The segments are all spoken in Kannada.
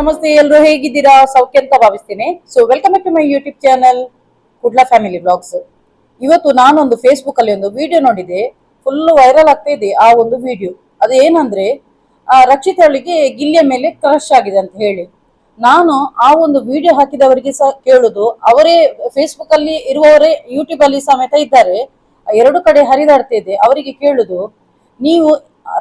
ನಮಸ್ತೆ ಎಲ್ಲರೂ ಹೇಗಿದ್ದೀರಾ ಸೌಖ್ಯ ಅಂತ ಭಾವಿಸ್ತೀನಿ. So welcome back to my YouTube channel Kudla family vlogs. ಇವತ್ತು ನಾನೊಂದು ಫೇಸ್ಬುಕ್ ಅಲ್ಲಿ ಒಂದು ವಿಡಿಯೋ ನೋಡಿದೆ, ಫುಲ್ ವೈರಲ್ ಆಗ್ತಾ ಇದೆ ಆ ಒಂದು ವಿಡಿಯೋ. ಅದು ಏನಂದ್ರೆ ರಕ್ಷಿತಳಿಗೆ ಗಿಲ್ಲಿಯ ಮೇಲೆ ಕ್ರಶ್ ಆಗಿದೆ ಅಂತ ಹೇಳಿ. ನಾನು ಆ ಒಂದು ವಿಡಿಯೋ ಹಾಕಿದವರಿಗೆ ಸಹ ಕೇಳುದು, ಅವರೇ ಫೇಸ್ಬುಕ್ ಅಲ್ಲಿ ಇರುವವರೇ ಯೂಟ್ಯೂಬ್ ಅಲ್ಲಿ ಸಮೇತ ಇದ್ದಾರೆ, ಎರಡು ಕಡೆ ಹರಿದಾಡ್ತಾ ಇದೆ. ಅವರಿಗೆ ಕೇಳುದು, ನೀವು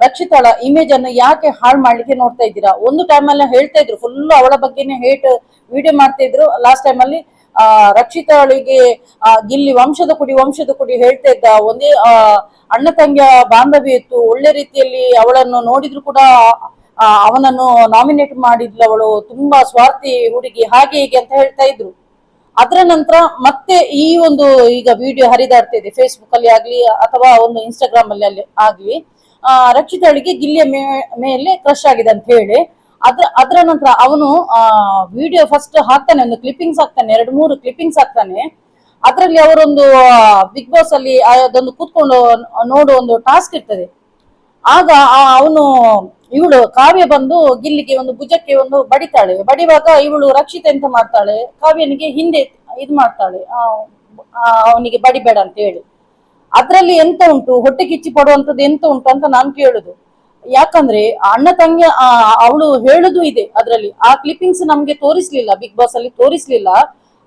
ರಕ್ಷಿತಳ ಇಮೇಜ್ ಅನ್ನು ಯಾಕೆ ಹಾಳು ಮಾಡ್ಲಿಕ್ಕೆ ನೋಡ್ತಾ ಇದ್ದೀರಾ? ಒಂದು ಟೈಮ್ ಅಲ್ಲಿ ಹೇಳ್ತಾ ಇದ್ರು, ಫುಲ್ ಅವಳ ಬಗ್ಗೆನೇ ಹೇಟ್ ವಿಡಿಯೋ ಮಾಡ್ತಾ ಇದ್ರು. ಲಾಸ್ಟ್ ಟೈಮ್ ಅಲ್ಲಿ ರಕ್ಷಿತಳಿಗೆ ಗಿಲ್ಲಿ ವಂಶದ ಕುಡಿ ಹೇಳ್ತಾ ಇದ್ದ. ಒಂದೇ ಅಣ್ಣ ತಂಗಿಯ ಬಾಂಧವ್ಯ ಇತ್ತು, ಒಳ್ಳೆ ರೀತಿಯಲ್ಲಿ ಅವಳನ್ನು ನೋಡಿದ್ರು ಕೂಡ ಅವನನ್ನು ನಾಮಿನೇಟ್ ಮಾಡಿದ್ಲು, ಅವಳು ತುಂಬಾ ಸ್ವಾರ್ಥಿ ಹುಡುಗಿ, ಹಾಗೆ ಹೀಗೆ ಅಂತ ಹೇಳ್ತಾ ಇದ್ರು. ಅದರ ನಂತರ ಮತ್ತೆ ಈ ಒಂದು ಈಗ ವಿಡಿಯೋ ಹರಿದಾಡ್ತಾ ಇದೆ ಫೇಸ್ಬುಕ್ ಅಲ್ಲಿ ಆಗ್ಲಿ ಅಥವಾ ಒಂದು ಇನ್ಸ್ಟಾಗ್ರಾಮ್ ಅಲ್ಲಿ ಆಗ್ಲಿ. ರಕ್ಷಿತಳಿಗೆ ಗಿಲ್ಲಿಯ ಮೇಲೆ ಕ್ರಶ್ ಆಗಿದೆ ಅಂತ ಹೇಳಿ ಅದರ ನಂತರ ಅವನು ವಿಡಿಯೋ ಫಸ್ಟ್ ಹಾಕ್ತಾನೆ, ಒಂದು ಕ್ಲಿಪ್ಪಿಂಗ್ಸ್ ಹಾಕ್ತಾನೆ, 2-3 ಕ್ಲಿಪ್ಪಿಂಗ್ಸ್ ಹಾಕ್ತಾನೆ. ಅದರಲ್ಲಿ ಅವರೊಂದು ಬಿಗ್ ಬಾಸ್ ಅಲ್ಲಿ ಅದೊಂದು ಕೂತ್ಕೊಂಡು ನೋಡುವ ಒಂದು ಟಾಸ್ಕ್ ಇರ್ತದೆ. ಆಗ ಅವನು ಇವಳು ಕಾವ್ಯ ಬಂದು ಗಿಲ್ಲಿಗೆ ಒಂದು ಭುಜಕ್ಕೆ ಒಂದು ಬಡಿತಾಳೆ. ಬಡಿವಾಗ ಇವಳು ರಕ್ಷಿತ ಎಂತ ಮಾಡ್ತಾಳೆ, ಕಾವ್ಯನಿಗೆ ಹಿಂದೆ ಇದು ಮಾಡ್ತಾಳೆ, ಅವನಿಗೆ ಬಡಿಬೇಡ ಅಂತ ಹೇಳಿ. ಅದ್ರಲ್ಲಿ ಎಂತ ಉಂಟು, ಹೊಟ್ಟೆ ಕಿಚ್ಚಿ ಪಡುವಂತದ್ದು ಎಂತ ಉಂಟು ಅಂತ ನಾನು ಕೇಳುದು. ಯಾಕಂದ್ರೆ ಅಣ್ಣ ತಂಗಿ ಅವಳು ಹೇಳುದು ಇದೆ ಅದ್ರಲ್ಲಿ. ಆ ಕ್ಲಿಪ್ಪಿಂಗ್ಸ್ ನಮ್ಗೆ ತೋರಿಸ್ಲಿಲ್ಲ, ಬಿಗ್ ಬಾಸ್ ಅಲ್ಲಿ ತೋರಿಸ್ಲಿಲ್ಲ.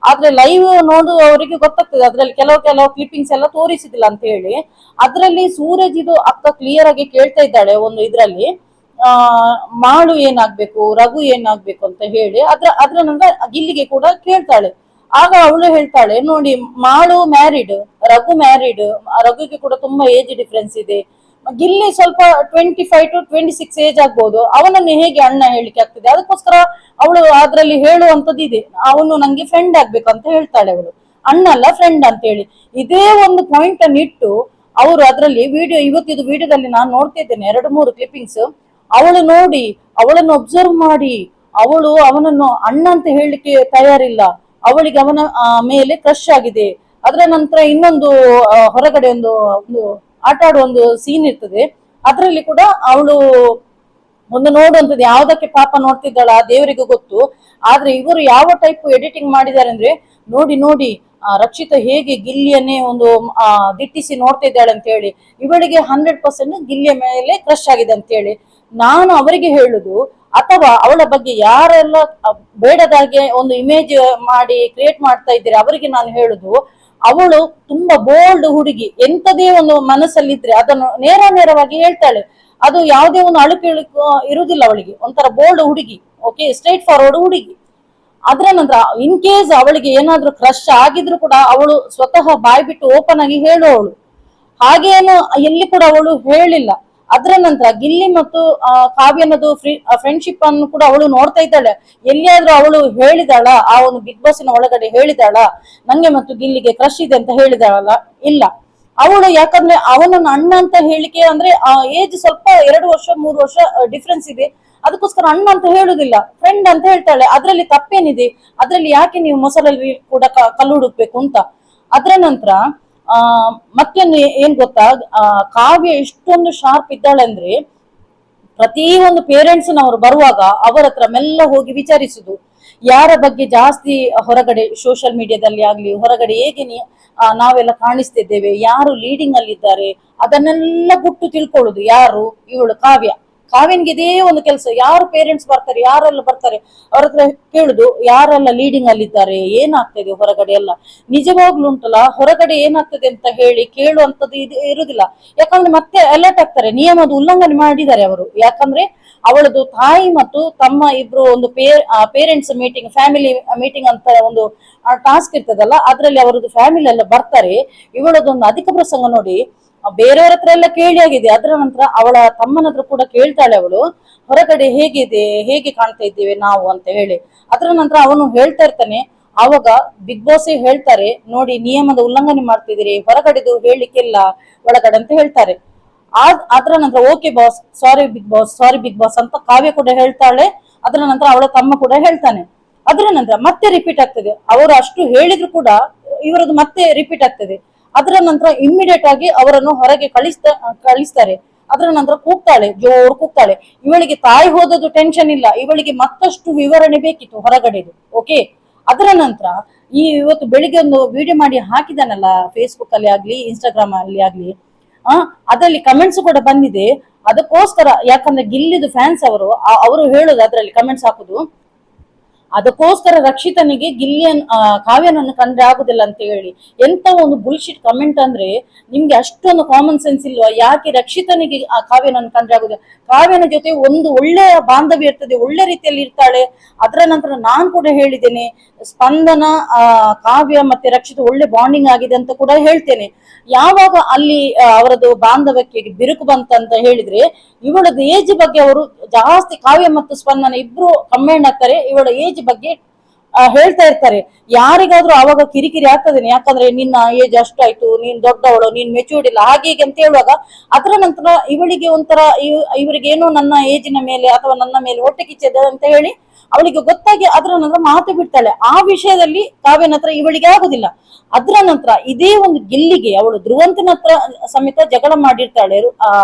ಆದ್ರೆ ಲೈವ್ ನೋಡುವವರಿಗೆ ಗೊತ್ತಾಗ್ತದೆ, ಅದ್ರಲ್ಲಿ ಕೆಲವು ಕ್ಲಿಪ್ಪಿಂಗ್ಸ್ ಎಲ್ಲ ತೋರಿಸಿದಿಲ್ಲ ಅಂತ ಹೇಳಿ. ಅದ್ರಲ್ಲಿ ಸೂರಜ್ ಇದು ಅಕ್ಕ ಕ್ಲಿಯರ್ ಆಗಿ ಕೇಳ್ತಾ ಇದ್ದಾಳೆ ಒಂದು ಇದ್ರಲ್ಲಿ, ಮಾಳು ಏನಾಗ್ಬೇಕು, ರಘು ಏನಾಗ್ಬೇಕು ಅಂತ ಹೇಳಿ. ಅದ್ರ ನಂತರ ಗಿಲ್ಲಿಗೆ ಕೂಡ ಕೇಳ್ತಾಳೆ. ಆಗ ಅವಳು ಹೇಳ್ತಾಳೆ, ನೋಡಿ ಮಾಳು ಮ್ಯಾರಿಡ್, ರಘು ಮ್ಯಾರಿಡ್, ರಘುಗೆ ಕೂಡ ತುಂಬಾ ಏಜ್ ಡಿಫ್ರೆನ್ಸ್ ಇದೆ, ಗಿಲ್ಲಿ ಸ್ವಲ್ಪ 25 to 26 ಏಜ್ ಆಗ್ಬಹುದು, ಅವನನ್ನು ಹೇಗೆ ಅಣ್ಣ ಹೇಳಿಕೆ ಆಗ್ತದೆ? ಅದಕ್ಕೋಸ್ಕರ ಅವಳು ಅದ್ರಲ್ಲಿ ಹೇಳುವಂತದ್ದು ಇದೆ, ಅವನು ನಂಗೆ ಫ್ರೆಂಡ್ ಆಗ್ಬೇಕು ಅಂತ ಹೇಳ್ತಾಳೆ ಅವಳು, ಅಣ್ಣ ಅಲ್ಲ ಫ್ರೆಂಡ್ ಅಂತ ಹೇಳಿ. ಇದೇ ಒಂದು ಪಾಯಿಂಟ್ ಅನ್ನು ಇಟ್ಟು ಅವರು ಅದ್ರಲ್ಲಿ ವಿಡಿಯೋ, ಇವತ್ತಿದು ವಿಡಿಯೋದಲ್ಲಿ ನಾನು ನೋಡ್ತಿದ್ದೇನೆ 2-3 ಕ್ಲಿಪ್ಪಿಂಗ್ಸ್. ಅವಳು ನೋಡಿ, ಅವಳನ್ನು ಒಬ್ಸರ್ವ್ ಮಾಡಿ, ಅವಳು ಅವನನ್ನು ಅಣ್ಣ ಅಂತ ಹೇಳಲಿಕ್ಕೆ ತಯಾರಿಲ್ಲ, ಅವಳಿಗೆ ಅವನ ಮೇಲೆ ಕ್ರಶ್ ಆಗಿದೆ. ಅದರ ನಂತರ ಇನ್ನೊಂದು ಹೊರಗಡೆ ಒಂದು ಆಟ ಆಡುವ ಒಂದು ಸೀನ್ ಇರ್ತದೆ, ಅದರಲ್ಲಿ ಕೂಡ ಅವಳು ಒಂದು ನೋಡುವಂಥದ್ದು, ಯಾವ್ದಕ್ಕೆ ಪಾಪ ನೋಡ್ತಿದ್ದಾಳ ಆ ದೇವರಿಗೂ ಗೊತ್ತು. ಆದ್ರೆ ಇವರು ಯಾವ ಟೈಪ್ ಎಡಿಟಿಂಗ್ ಮಾಡಿದ್ದಾರೆ ಅಂದ್ರೆ, ನೋಡಿ ರಕ್ಷಿತ ಹೇಗೆ ಗಿಲ್ಲಿಯನ್ನೇ ಒಂದು ದಿಟ್ಟಿಸಿ ನೋಡ್ತಾ ಇದ್ದಾಳೆ ಅಂತ ಹೇಳಿ, ಇವಳಿಗೆ 100% ಗಿಲ್ಲಿಯ ಮೇಲೆ ಕ್ರಶ್ ಆಗಿದೆ ಅಂತ ಹೇಳಿ. ನಾನು ಅವರಿಗೆ ಹೇಳುದು, ಅಥವಾ ಅವಳ ಬಗ್ಗೆ ಯಾರೆಲ್ಲ ಬೇಡದಾಗೆ ಒಂದು ಇಮೇಜ್ ಮಾಡಿ ಕ್ರಿಯೇಟ್ ಮಾಡ್ತಾ ಇದ್ದೀರಿ ಅವರಿಗೆ ನಾನು ಹೇಳುದು, ಅವಳು ತುಂಬಾ ಬೋಲ್ಡ್ ಹುಡುಗಿ, ಎಂತದೇ ಒಂದು ಮನಸ್ಸಲ್ಲಿದ್ರೆ ಅದನ್ನು ನೇರವಾಗಿ ಹೇಳ್ತಾಳೆ. ಅದು ಯಾವುದೇ ಒಂದು ಅಳುಕು ಇರುವುದಿಲ್ಲ ಅವಳಿಗೆ, ಒಂಥರ ಬೋಲ್ಡ್ ಹುಡುಗಿ, ಓಕೆ, ಸ್ಟ್ರೈಟ್ ಫಾರ್ವರ್ಡ್ ಹುಡುಗಿ. ಅದ್ರ ನಂತರ ಇನ್ ಕೇಸ್ ಅವಳಿಗೆ ಏನಾದ್ರೂ ಕ್ರಶ್ ಆಗಿದ್ರು ಕೂಡ ಅವಳು ಸ್ವತಃ ಬಾಯಿ ಬಿಟ್ಟು ಓಪನ್ ಆಗಿ ಹೇಳುವವಳು, ಹಾಗೇನು ಎಲ್ಲಿ ಕೂಡ ಅವಳು ಹೇಳಿಲ್ಲ. ಅದರ ನಂತರ ಗಿಲ್ಲಿ ಮತ್ತು ಕಾವ್ಯನದು ಫ್ರೆಂಡ್ಶಿಪ್ ಅನ್ನು ಕೂಡ ಅವಳು ನೋಡ್ತಾ ಇದ್ದಾಳೆ. ಎಲ್ಲಿಯಾದ್ರೂ ಅವಳು ಹೇಳಿದಾಳ, ಆ ಒಂದು ಬಿಗ್ ಬಾಸ್ನ ಒಳಗಡೆ ಹೇಳಿದಾಳ ನಂಗೆ ಮತ್ತು ಗಿಲ್ಲಿಗೆ ಕ್ರಶ್ ಇದೆ ಅಂತ ಹೇಳಿದಾಳಲ್ಲ? ಇಲ್ಲ. ಅವಳು ಯಾಕಂದ್ರೆ ಅವನನ್ನು ಅಣ್ಣ ಅಂತ ಹೇಳಿಕೆ ಅಂದ್ರೆ ಏಜ್ ಸ್ವಲ್ಪ 2 ವರ್ಷ 3 ವರ್ಷ ಡಿಫ್ರೆನ್ಸ್ ಇದೆ, ಅದಕ್ಕೋಸ್ಕರ ಅಣ್ಣ ಅಂತ ಹೇಳುದಿಲ್ಲ, ಫ್ರೆಂಡ್ ಅಂತ ಹೇಳ್ತಾಳೆ. ಅದ್ರಲ್ಲಿ ತಪ್ಪೇನಿದೆ? ಅದ್ರಲ್ಲಿ ಯಾಕೆ ನೀವು ಮೊಸರಲ್ಲಿ ಕೂಡ ಕಲ್ಲು ಹುಡುಕ್ಬೇಕು ಅಂತ. ಅದ್ರ ನಂತರ ಮತ್ತೊಂದು ಏನ್ ಗೊತ್ತಾ, ಕಾವ್ಯ ಇಷ್ಟೊಂದು ಶಾರ್ಪ್ ಇದ್ದಾಳೆ ಅಂದ್ರೆ, ಪ್ರತಿ ಒಂದು ಪೇರೆಂಟ್ಸ್ ನವರು ಬರುವಾಗ ಅವರ ಹತ್ರ ಮೆಲ್ಲ ಹೋಗಿ ವಿಚಾರಿಸುದು, ಯಾರ ಬಗ್ಗೆ ಜಾಸ್ತಿ ಹೊರಗಡೆ ಸೋಷಿಯಲ್ ಮೀಡಿಯಾದಲ್ಲಿ ಆಗ್ಲಿ ಹೊರಗಡೆ ಹೇಗೆ ನಾವೆಲ್ಲ ಕಾಣಿಸ್ತಿದ್ದೇವೆ, ಯಾರು ಲೀಡಿಂಗ್ ಅಲ್ಲಿ ಇದ್ದಾರೆ, ಅದನ್ನೆಲ್ಲ ಗುಟ್ಟು ತಿಳ್ಕೊಳ್ಳುದು. ಯಾರು? ಇವಳು ಕಾವ್ಯನ್ಗೆ ಇದೇ ಒಂದು ಕೆಲಸ. ಯಾರು ಪೇರೆಂಟ್ಸ್ ಬರ್ತಾರೆ, ಯಾರೆಲ್ಲ ಬರ್ತಾರೆ, ಅವ್ರ ಹತ್ರ ಕೇಳುದು, ಯಾರೆಲ್ಲ ಲೀಡಿಂಗ್ ಅಲ್ಲಿ ಇದ್ದಾರೆ, ಏನಾಗ್ತದೆ ಹೊರಗಡೆ ಎಲ್ಲ. ನಿಜವಾಗ್ಲೂ ಉಂಟಲ್ಲ, ಹೊರಗಡೆ ಏನಾಗ್ತದೆ ಅಂತ ಹೇಳಿ ಕೇಳುವಂತದ್ದು ಇರುದಿಲ್ಲ. ಯಾಕಂದ್ರೆ ಮತ್ತೆ ಅಲರ್ಟ್ ಆಗ್ತಾರೆ, ನಿಯಮದ ಉಲ್ಲಂಘನೆ ಮಾಡಿದ್ದಾರೆ ಅವರು. ಯಾಕಂದ್ರೆ ಅವಳದು ತಾಯಿ ಮತ್ತು ತಮ್ಮ ಇಬ್ರು ಒಂದು ಪೇರೆಂಟ್ಸ್ ಮೀಟಿಂಗ್, ಫ್ಯಾಮಿಲಿ ಮೀಟಿಂಗ್ ಅಂತ ಒಂದು ಟಾಸ್ಕ್ ಇರ್ತದಲ್ಲ, ಅದ್ರಲ್ಲಿ ಅವರದ್ದು ಫ್ಯಾಮಿಲಿ ಎಲ್ಲ ಬರ್ತಾರೆ. ಇವಳದೊಂದು ಅಧಿಕ ಪ್ರಸಂಗ ನೋಡಿ ಬೇರೆಯವ್ರ ಹತ್ರ ಎಲ್ಲ ಕೇಳಿ ಆಗಿದೆ. ಅದರ ನಂತರ ಅವಳ ತಮ್ಮನ ಹತ್ರ ಕೂಡ ಕೇಳ್ತಾಳೆ ಅವಳು, ಹೊರಗಡೆ ಹೇಗಿದೆ, ಹೇಗೆ ಕಾಣ್ತಾ ಇದ್ದೇವೆ ನಾವು ಅಂತ ಹೇಳಿ. ಅದರ ನಂತರ ಅವನು ಹೇಳ್ತಾ ಇರ್ತಾನೆ. ಆವಾಗ ಬಿಗ್ ಬಾಸ್ ಹೇಳ್ತಾರೆ, ನೋಡಿ ನಿಯಮದ ಉಲ್ಲಂಘನೆ ಮಾಡ್ತಿದ್ದೀರಿ, ಹೊರಗಡೆದು ಹೇಳಿಕ್ಕೆಲ್ಲ ಒಳಗಡೆ ಅಂತ ಹೇಳ್ತಾರೆ. ಅದರ ನಂತರ ಓಕೆ ಬಾಸ್, ಸಾರಿ ಬಿಗ್ ಬಾಸ್ ಅಂತ ಕಾವ್ಯ ಕೂಡ ಹೇಳ್ತಾಳೆ. ಅದರ ನಂತರ ಅವಳ ತಮ್ಮ ಕೂಡ ಹೇಳ್ತಾನೆ. ಅದರ ನಂತರ ಮತ್ತೆ ರಿಪೀಟ್ ಆಗ್ತದೆ, ಅವರು ಅಷ್ಟು ಹೇಳಿದ್ರು ಕೂಡ ಇವರದ್ದು ಮತ್ತೆ ರಿಪೀಟ್ ಆಗ್ತದೆ. ಅದರ ನಂತರ ಇಮ್ಮಿಡಿಯೇಟ್ ಆಗಿ ಅವರನ್ನು ಹೊರಗೆ ಕಳಿಸ್ತಾರೆ. ಅದರ ನಂತರ ಕೂಗ್ತಾಳೆ, ಜೋರು ಕೂಗ್ತಾಳೆ. ಇವಳಿಗೆ ತಾಯಿ ಹೋದದ್ದು ಟೆನ್ಷನ್ ಇಲ್ಲ, ಇವಳಿಗೆ ಮತ್ತಷ್ಟು ವಿವರಣೆ ಬೇಕಿತ್ತು ಹೊರಗಡೆದು. ಓಕೆ, ಅದರ ನಂತರ ಇವತ್ತು ಬೆಳಿಗ್ಗೆ ಒಂದು ವಿಡಿಯೋ ಮಾಡಿ ಹಾಕಿದಾನಲ್ಲ ಫೇಸ್ಬುಕ್ ಅಲ್ಲಿ ಆಗ್ಲಿ ಇನ್ಸ್ಟಾಗ್ರಾಮ್ ಅಲ್ಲಿ ಆಗ್ಲಿ, ಅದರಲ್ಲಿ ಕಮೆಂಟ್ಸ್ ಕೂಡ ಬಂದಿದೆ. ಅದಕ್ಕೋಸ್ಕರ, ಯಾಕಂದ್ರೆ ಗಿಲ್ಲಿದು ಫ್ಯಾನ್ಸ್ ಅವರು ಹೇಳುದು ಅದರಲ್ಲಿ ಕಮೆಂಟ್ಸ್ ಹಾಕುದು, ಅದಕ್ಕೋಸ್ಕರ ರಕ್ಷಿತನಿಗೆ ಕಾವ್ಯನನ್ನು ಕಂಡ್ರೆ ಆಗುದಿಲ್ಲ ಅಂತ ಹೇಳಿ. ಎಂತ ಒಂದು ಬುಲ್ಶಿಟ್ ಕಮೆಂಟ್ ಅಂದ್ರೆ, ನಿಮ್ಗೆ ಅಷ್ಟೊಂದು ಕಾಮನ್ ಸೆನ್ಸ್ ಇಲ್ವಾ? ಯಾಕೆ ರಕ್ಷಿತನಿಗೆ ಆ ಕಾವ್ಯನನ್ನು ಕಂಡ್ರೆ ಆಗುದಿಲ್ಲ? ಕಾವ್ಯನ ಜೊತೆ ಒಂದು ಒಳ್ಳೆಯ ಬಾಂಧವ್ಯ ಇರ್ತದೆ, ಒಳ್ಳೆ ರೀತಿಯಲ್ಲಿ ಇರ್ತಾಳೆ. ಅದರ ನಂತರ ನಾನ್ ಕೂಡ ಹೇಳಿದ್ದೇನೆ, ಸ್ಪಂದನ ಕಾವ್ಯ ಮತ್ತೆ ರಕ್ಷಿತ ಒಳ್ಳೆ ಬಾಂಡಿಂಗ್ ಆಗಿದೆ ಅಂತ ಕೂಡ ಹೇಳ್ತೇನೆ. ಯಾವಾಗ ಅಲ್ಲಿ ಅವರದ್ದು ಬಾಂಧವ್ಯಕ್ಕೆ ಬಿರುಕು ಬಂತಂತ ಹೇಳಿದ್ರೆ, ಇವಳದ್ದು ಏಜ್ ಬಗ್ಗೆ ಅವರು ಜಾಸ್ತಿ, ಕಾವ್ಯ ಮತ್ತು ಸ್ಪಂದನ ಇಬ್ರು ಕಂಬೈಂಡ್ ಆಗ್ತಾರೆ, ಇವಳ ಏಜ್ ಬಗ್ಗೆ ಹೇಳ್ತಾ ಇರ್ತಾರೆ. ಯಾರಿಗಾದ್ರೂ ಅವಾಗ ಕಿರಿಕಿರಿ ಆಗ್ತದೇನೆ, ಯಾಕಂದ್ರೆ ನಿನ್ನ ಏಜ್ ಅಷ್ಟಾಯ್ತು, ನೀನ್ ದೊಡ್ಡವಳು, ನೀನ್ ಮೆಚೂರ್ಡ್ ಇಲ್ಲ, ಹಾಗೆ ಹೀಗೆ ಅಂತ ಹೇಳುವಾಗ ಅದರ ನಂತರ ಇವಳಿಗೆ ಒಂಥರ ಇವರಿಗೇನೋ ನನ್ನ ಏಜಿನ ಮೇಲೆ ಅಥವಾ ನನ್ನ ಮೇಲೆ ಹೊಟ್ಟೆ ಕಿಚ್ಚದ ಅಂತ ಹೇಳಿ ಅವಳಿಗೆ ಗೊತ್ತಾಗಿ ಅದರ ನಂತರ ಮಾತು ಬಿಡ್ತಾಳೆ. ಆ ವಿಷಯದಲ್ಲಿ ಕಾವ್ಯನ ಹತ್ರ ಇವಳಿಗೆ ಆಗುದಿಲ್ಲ. ಅದರ ನಂತರ ಇದೇ ಒಂದು ಗಿಲ್ಲಿಗೆ ಅವಳು ಧ್ರುವಂತನ ಹತ್ರ ಸಮೇತ ಜಗಳ ಮಾಡಿರ್ತಾಳೆ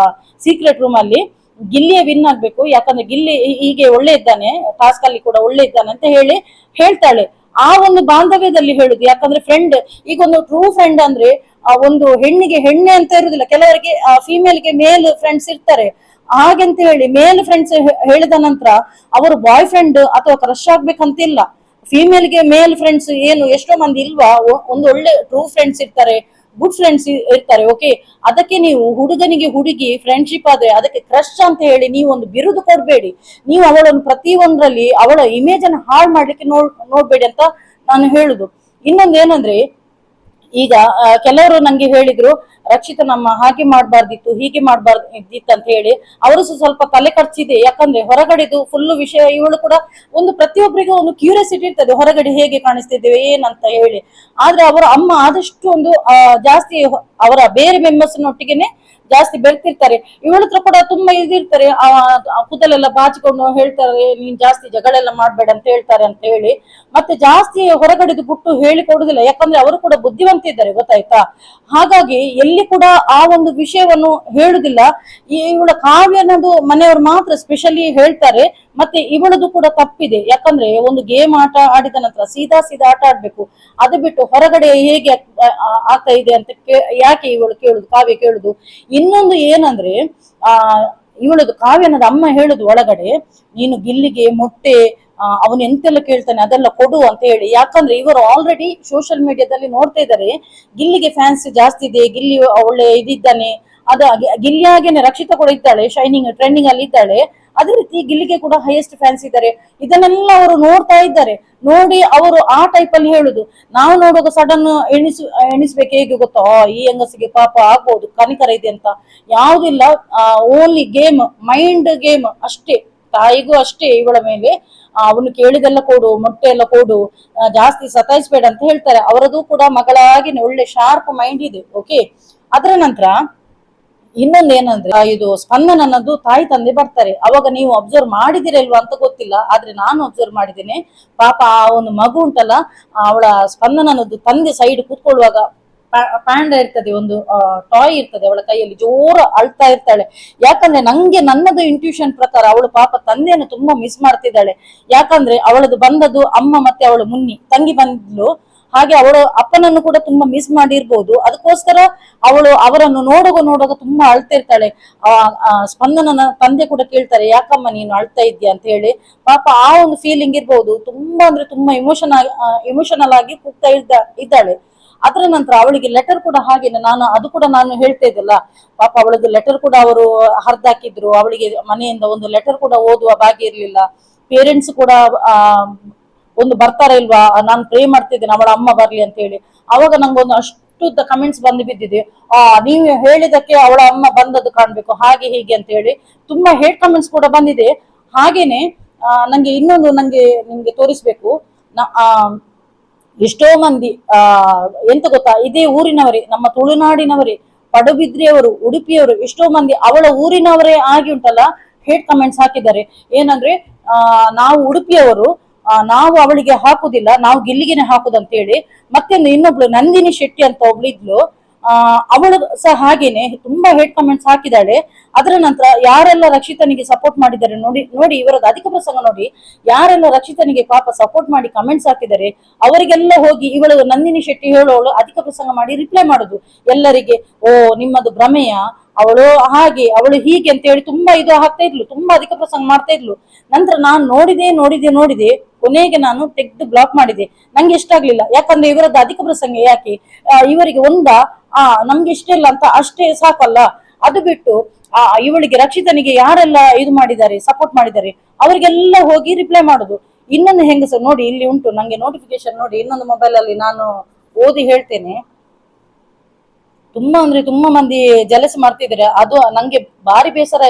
ಸೀಕ್ರೆಟ್ ರೂಮ್ ಅಲ್ಲಿ. ಗಿಲ್ಲಿಯೇ ವಿನ್ ಆಗ್ಬೇಕು, ಯಾಕಂದ್ರೆ ಗಿಲ್ಲಿ ಹೀಗೆ ಒಳ್ಳೆ ಇದ್ದಾನೆ, ಟಾಸ್ಕ್ ಅಲ್ಲಿ ಕೂಡ ಒಳ್ಳೆ ಇದ್ದಾನೆ ಅಂತ ಹೇಳಿ ಹೇಳ್ತಾಳೆ. ಆ ಒಂದು ಬಾಂಧವ್ಯದಲ್ಲಿ ಹೇಳುದು, ಯಾಕಂದ್ರೆ ಫ್ರೆಂಡ್, ಈಗ ಒಂದು ಟ್ರೂ ಫ್ರೆಂಡ್ ಅಂದ್ರೆ ಒಂದು ಹೆಣ್ಣಿಗೆ ಹೆಣ್ಣೆ ಅಂತ ಇರುದಿಲ್ಲ, ಕೆಲವರಿಗೆ ಫೀಮೇಲ್ಗೆ ಮೇಲ್ ಫ್ರೆಂಡ್ಸ್ ಇರ್ತಾರೆ. ಹಾಗಂತ ಹೇಳಿ ಮೇಲ್ ಫ್ರೆಂಡ್ಸ್ ಹೇಳಿದ ನಂತರ ಅವರು ಬಾಯ್ ಫ್ರೆಂಡ್ ಅಥವಾ ಕ್ರಶ್ ಆಗ್ಬೇಕಂತಿಲ್ಲ. ಫೀಮೇಲ್ಗೆ ಮೇಲ್ ಫ್ರೆಂಡ್ಸ್ ಏನು ಎಷ್ಟೋ ಮಂದಿ ಇಲ್ವಾ? ಒಂದು ಒಳ್ಳೆ ಟ್ರೂ ಫ್ರೆಂಡ್ಸ್ ಇರ್ತಾರೆ, ಗುಡ್ ಫ್ರೆಂಡ್ಸ್ ಇರ್ತಾರೆ. ಓಕೆ, ಅದಕ್ಕೆ ನೀವು ಹುಡುಗನಿಗೆ ಹುಡುಗಿ ಫ್ರೆಂಡ್ಶಿಪ್ ಆದ್ರೆ ಅದಕ್ಕೆ ಕ್ರಶ್ ಅಂತ ಹೇಳಿ ನೀವು ಒಂದು ಬಿರುದು ಕೊಡ್ಬೇಡಿ. ನೀವು ಅವಳನ್ನು ಪ್ರತಿಯೊಂದರಲ್ಲಿ ಅವಳ ಇಮೇಜ್ ಅನ್ನು ಹಾಳು ಮಾಡ್ಲಿಕ್ಕೆ ನೋಡ್ಬೇಡಿ ಅಂತ ನಾನು ಹೇಳುದು. ಇನ್ನೊಂದು ಏನಂದ್ರೆ, ಈಗ ಕೆಲವರು ನಂಗೆ ಹೇಳಿದ್ರು, ರಕ್ಷಿತ ನಮ್ಮ ಹಾಗೆ ಮಾಡ್ಬಾರ್ದಿತ್ತು, ಹೀಗೆ ಮಾಡ್ಬಾರ್ದಿತ್ತು ಅಂತ ಹೇಳಿ. ಅವರು ಸ್ವಲ್ಪ ತಲೆ ಖರ್ಚಿದೆ, ಯಾಕಂದ್ರೆ ಹೊರಗಡೆದು ಫುಲ್ ವಿಷಯ. ಇವಳು ಕೂಡ ಒಂದು ಪ್ರತಿಯೊಬ್ಬರಿಗೂ ಒಂದು ಕ್ಯೂರಿಯಾಸಿಟಿ ಇರ್ತದೆ, ಹೊರಗಡೆ ಹೇಗೆ ಕಾಣಿಸ್ತಿದ್ದೇವೆ ಏನಂತ ಹೇಳಿ. ಆದ್ರೆ ಅವರ ಅಮ್ಮ ಆದಷ್ಟು ಒಂದು ಜಾಸ್ತಿ ಅವರ ಬೇರೆ ಮೆಂಬರ್ಸ್ ನೊಟ್ಟಿಗೆನೆ ಜಾಸ್ತಿ ಬೆರ್ತಿರ್ತಾರೆ. ಇವಳ ಹತ್ರ ಕೂಡ ತುಂಬಾ ಇದಿರ್ತಾರೆ, ಕೂದಲೆಲ್ಲ ಬಾಚಿಕೊಂಡು ಹೇಳ್ತಾರೆ, ನೀನ್ ಜಾಸ್ತಿ ಜಗಳೆಲ್ಲ ಮಾಡ್ಬೇಡ ಅಂತ ಹೇಳ್ತಾರೆ ಅಂತ ಹೇಳಿ. ಮತ್ತೆ ಜಾಸ್ತಿ ಹೊರಗಡೆದು ಬಿಟ್ಟು ಹೇಳಿ ಕೊಡುದಿಲ್ಲ, ಯಾಕಂದ್ರೆ ಅವರು ಕೂಡ ಬುದ್ಧಿವಂತ ಇದ್ದಾರೆ, ಗೊತ್ತಾಯ್ತಾ? ಹಾಗಾಗಿ ಎಲ್ಲಿ ಕೂಡ ಆ ಒಂದು ವಿಷಯವನ್ನು ಹೇಳುದಿಲ್ಲ. ಇವಳ ಕಾವ್ಯನದು ಮನೆಯವರು ಮಾತ್ರ ಸ್ಪೆಷಲಿ ಹೇಳ್ತಾರೆ. ಮತ್ತೆ ಇವಳದು ಕೂಡ ತಪ್ಪಿದೆ, ಯಾಕಂದ್ರೆ ಒಂದು ಗೇಮ್ ಆಟ ಆಡಿದ ನಂತರ ಸೀದಾ ಆಟ ಆಡ್ಬೇಕು. ಅದು ಬಿಟ್ಟು ಹೊರಗಡೆ ಹೇಗೆ ಆಗ್ತಾ ಇದೆ ಅಂತ ಯಾಕೆ ಇವಳು ಕೇಳುದು, ಕಾವ್ಯ ಕೇಳುದು. ಇನ್ನೊಂದು ಏನಂದ್ರೆ, ಇವಳದು ಕಾವ್ಯನದ ಅಮ್ಮ ಹೇಳುದು ಒಳಗಡೆ, ನೀನು ಗಿಲ್ಲಿಗೆ ಮೊಟ್ಟೆ ಅವನು ಎಂತೆಲ್ಲ ಕೇಳ್ತಾನೆ ಅದೆಲ್ಲ ಕೊಡು ಅಂತ ಹೇಳಿ. ಯಾಕಂದ್ರೆ ಇವರು ಆಲ್ರೆಡಿ ಸೋಷಿಯಲ್ ಮೀಡಿಯಾದಲ್ಲಿ ನೋಡ್ತಾ ಇದ್ದಾರೆ, ಗಿಲ್ಲಿಗೆ ಫ್ಯಾನ್ಸ್ ಜಾಸ್ತಿ ಇದೆ, ಗಿಲ್ಲಿ ಒಳ್ಳೆ ಇದಿದ್ದಾನೆ. ಗಿಲ್ಲಿ ಹಾಗೇನೆ ರಕ್ಷಿತ ಕೂಡ ಇದ್ದಾಳೆ, ಶೈನಿಂಗ್ ಟ್ರೆಂಡಿಂಗ್ ಅಲ್ಲಿ ಇದ್ದಾಳೆ. ಅದೇ ರೀತಿ ಗಿಲ್ಲಿಗೆ ಕೂಡ ಹೈಯೆಸ್ಟ್ ಫ್ಯಾನ್ಸ್ ಇದ್ದಾರೆ. ಇದನ್ನೆಲ್ಲ ಅವರು ನೋಡ್ತಾ ಇದ್ದಾರೆ. ನೋಡಿ ಅವರು ಆ ಟೈಪ್ ಅಲ್ಲಿ ಹೇಳುದು. ನಾವು ನೋಡುವಾಗ ಸಡನ್ ಎಣಿಸ್ಬೇಕು, ಹೇಗೆ ಗೊತ್ತಾ, ಈ ಹೆಂಗಸಿಗೆ ಪಾಪ ಆಗ್ಬಹುದು, ಕನಿಕರ ಇದೆ ಅಂತ. ಯಾವುದಿಲ್ಲ, ಓನ್ಲಿ ಗೇಮ್, ಮೈಂಡ್ ಗೇಮ್ ಅಷ್ಟೇ. ತಾಯಿಗೂ ಅಷ್ಟೇ ಇವಳ ಮೇಲೆ, ಅವನು ಕೇಳಿದೆಲ್ಲ ಕೊಡು, ಮೊಟ್ಟೆ ಎಲ್ಲ ಕೊಡು, ಜಾಸ್ತಿ ಸತಾಯಿಸ್ಬೇಡ ಅಂತ ಹೇಳ್ತಾರೆ. ಅವರದು ಕೂಡ ಮಗಳಾಗಿನೇ ಒಳ್ಳೆ ಶಾರ್ಪ್ ಮೈಂಡ್ ಇದೆ. ಓಕೆ, ಅದರ ನಂತರ ಇನ್ನೊಂದು ಏನಂದ್ರೆ, ಇದು ಸ್ಪಂದನ ಅನ್ನೋದು ತಾಯಿ ತಂದೆ ಬರ್ತಾರೆ. ಅವಾಗ ನೀವು ಅಬ್ಸರ್ವ್ ಮಾಡಿದಿರಲ್ವಾ ಅಂತ ಗೊತ್ತಿಲ್ಲ, ಆದ್ರೆ ನಾನು ಅಬ್ಸರ್ವ್ ಮಾಡಿದ್ದೇನೆ. ಪಾಪ ಆ ಒಂದು ಮಗು ಉಂಟಲ್ಲ, ಅವಳ ಸ್ಪಂದನ ಅನ್ನೋದು ತಂದೆ ಸೈಡ್ ಕೂತ್ಕೊಳ್ಳುವಾಗ ಪ್ಯಾಂಡ ಇರ್ತದೆ, ಒಂದು ಟಾಯ್ ಇರ್ತದೆ ಅವಳ ಕೈಯಲ್ಲಿ, ಜೋರು ಅಳ್ತಾ ಇರ್ತಾಳೆ. ಯಾಕಂದ್ರೆ ನನ್ನದು ಇಂಟ್ಯೂಷನ್ ಪ್ರಕಾರ ಅವಳು ಪಾಪ ತಂದೆಯನ್ನು ತುಂಬಾ ಮಿಸ್ ಮಾಡ್ತಿದ್ದಾಳೆ. ಯಾಕಂದ್ರೆ ಅವಳದು ಬಂದದ್ದು ಅಮ್ಮ ಮತ್ತೆ ಅವಳು ಮುನ್ನಿ ತಂಗಿ ಬಂದ್ಲು, ಹಾಗೆ ಅವಳು ಅಪ್ಪನನ್ನು ಕೂಡ ತುಂಬಾ ಮಿಸ್ ಮಾಡಿರ್ಬೋದು. ಅದಕ್ಕೋಸ್ಕರ ಅವಳು ಅವರನ್ನು ನೋಡುವಾಗ ತುಂಬಾ ಅಳ್ತಾ ಇರ್ತಾಳೆ. ಸ್ಪಂದನನ ತಂದೆ ಕೂಡ ಕೇಳ್ತಾರೆ, ಯಾಕಮ್ಮ ನೀನು ಅಳ್ತಾ ಇದ್ಯಾ ಅಂತ ಹೇಳಿ. ಪಾಪ ಆ ಒಂದು ಫೀಲಿಂಗ್ ಇರ್ಬೋದು, ತುಂಬಾ ಅಂದ್ರೆ ತುಂಬಾ ಇಮೋಷನಲ್ ಆಗಿ ಕೂಗ್ತಾ ಇದ್ದಾಳೆ. ಅದರ ನಂತರ ಅವಳಿಗೆ ಲೆಟರ್ ಕೂಡ ಹಾಗೇನೆ, ಅದು ಕೂಡ ನಾನು ಹೇಳ್ತಾ ಇದ್ದಲ್ಲ, ಪಾಪ ಅವಳದು ಲೆಟರ್ ಕೂಡ ಅವರು ಹರಿದಾಕಿದ್ರು. ಅವಳಿಗೆ ಮನೆಯಿಂದ ಒಂದು ಲೆಟರ್ ಕೂಡ ಓದುವ ಭಾಗ್ಯ ಇರ್ಲಿಲ್ಲ. ಪೇರೆಂಟ್ಸ್ ಕೂಡ ಒಂದು ಬರ್ತಾರ ಇಲ್ವಾ, ನಾನು ಪ್ರೇ ಮಾಡ್ತಿದ್ದೇನೆ ಅವಳ ಅಮ್ಮ ಬರ್ಲಿ ಅಂತ ಹೇಳಿ. ಅವಾಗ ನಂಗೊಂದು ಅಷ್ಟು ಕಮೆಂಟ್ಸ್ ಬಂದು ಬಿದ್ದಿದೆ, ನೀವು ಹೇಳಿದಕ್ಕೆ ಅವಳ ಅಮ್ಮ ಬಂದದ್ದು ಕಾಣ್ಬೇಕು, ಹಾಗೆ ಹೀಗೆ ಅಂತ ಹೇಳಿ ತುಂಬಾ ಹೇಟ್ ಕಮೆಂಟ್ಸ್ ಕೂಡ ಬಂದಿದೆ. ಹಾಗೇನೆ ನಿಮ್ಗೆ ತೋರಿಸ್ಬೇಕು. ಎಷ್ಟೋ ಮಂದಿ ಎಂತ ಗೊತ್ತಾ, ಇದೇ ಊರಿನವರೇ, ನಮ್ಮ ತುಳುನಾಡಿನವರೇ, ಪಡುಬಿದ್ರಿಯವರು, ಉಡುಪಿಯವರು, ಎಷ್ಟೋ ಮಂದಿ ಅವಳ ಊರಿನವರೇ ಆಗಿ ಉಂಟಲ್ಲ ಹೇಟ್ ಕಮೆಂಟ್ಸ್ ಹಾಕಿದ್ದಾರೆ. ಏನಂದ್ರೆ, ನಾವು ಉಡುಪಿಯವರು, ನಾವು ಅವಳಿಗೆ ಹಾಕುದಿಲ್ಲ, ನಾವು ಗಿಲ್ಲಿಗೆನೆ ಹಾಕುದಂತ ಹೇಳಿ. ಮತ್ತೆ ಇನ್ನೊಬ್ಳು ನಂದಿನಿ ಶೆಟ್ಟಿ ಅಂತ ಒಬ್ಳಿದ್ಲು, ಅವಳು ಸಹ ಹಾಗೇನೆ ತುಂಬಾ ಹೇಟ್ ಕಮೆಂಟ್ಸ್ ಹಾಕಿದಾಳೆ. ಅದರ ನಂತರ ಯಾರೆಲ್ಲ ರಕ್ಷಿತನಿಗೆ ಸಪೋರ್ಟ್ ಮಾಡಿದ್ದಾರೆ ನೋಡಿ ನೋಡಿ, ಇವರದ್ದು ಅಧಿಕ ಪ್ರಸಂಗ ನೋಡಿ, ಯಾರೆಲ್ಲ ರಕ್ಷಿತನಿಗೆ ಪಾಪ ಸಪೋರ್ಟ್ ಮಾಡಿ ಕಮೆಂಟ್ಸ್ ಹಾಕಿದ್ದಾರೆ ಅವರಿಗೆಲ್ಲ ಹೋಗಿ ಇವಳು ನಂದಿನಿ ಶೆಟ್ಟಿ ಹೇಳೋಳು ಅಧಿಕ ಪ್ರಸಂಗ ಮಾಡಿ ರಿಪ್ಲೈ ಮಾಡುದು ಎಲ್ಲರಿಗೆ. ಓ ನಿಮ್ಮದು ಭ್ರಮೆಯ, ಅವಳು ಹಾಗೆ ಅವಳು ಹೀಗೆ ಅಂತ ಹೇಳಿ ತುಂಬಾ ಇದು ಹಾಕ್ತಾ ಇದ್ಲು, ತುಂಬಾ ಅಧಿಕ ಪ್ರಸಂಗ ಮಾಡ್ತಾ ಇದ್ಲು. ನಂತರ ನಾನು ನೋಡಿದೆ ಕೊನೆಗೆ ನಾನು ತೆಗೆದು ಬ್ಲಾಕ್ ಮಾಡಿದೆ. ನಂಗೆ ಇಷ್ಟ ಆಗ್ಲಿಲ್ಲ, ಯಾಕಂದ್ರೆ ಇವರದ್ದು ಅಧಿಕ ಪ್ರಸಂಗ ಯಾಕೆ, ಇವರಿಗೆ ನಮ್ಗೆ ಇಷ್ಟ ಇಲ್ಲ ಅಂತ ಅಷ್ಟೇ ಸಾಕಲ್ಲ. ಅದು ಬಿಟ್ಟು ಇವಳಿಗೆ ರಕ್ಷಿತನಿಗೆ ಯಾರೆಲ್ಲ ಇದು ಮಾಡಿದ್ದಾರೆ ಸಪೋರ್ಟ್ ಮಾಡಿದ್ದಾರೆ ಅವರಿಗೆಲ್ಲ ಹೋಗಿ ರಿಪ್ಲೈ ಮಾಡುದು. ಇನ್ನೊಂದು ಹೆಂಗಸ ನೋಡಿ, ಇಲ್ಲಿ ಉಂಟು ನಂಗೆ ನೋಟಿಫಿಕೇಶನ್ ನೋಡಿ, ಇನ್ನೊಂದು ಮೊಬೈಲ್ ಅಲ್ಲಿ ನಾನು ಓದಿ ಹೇಳ್ತೇನೆ. ತುಂಬಾ ಅಂದ್ರೆ ತುಂಬಾ ಮಂದಿ ಜಲಸ್ ಮಾಡ್ತಿದ್ದಾರೆ. ಅದು ನಂಗೆ ಭಾರಿ ಬೇಸರ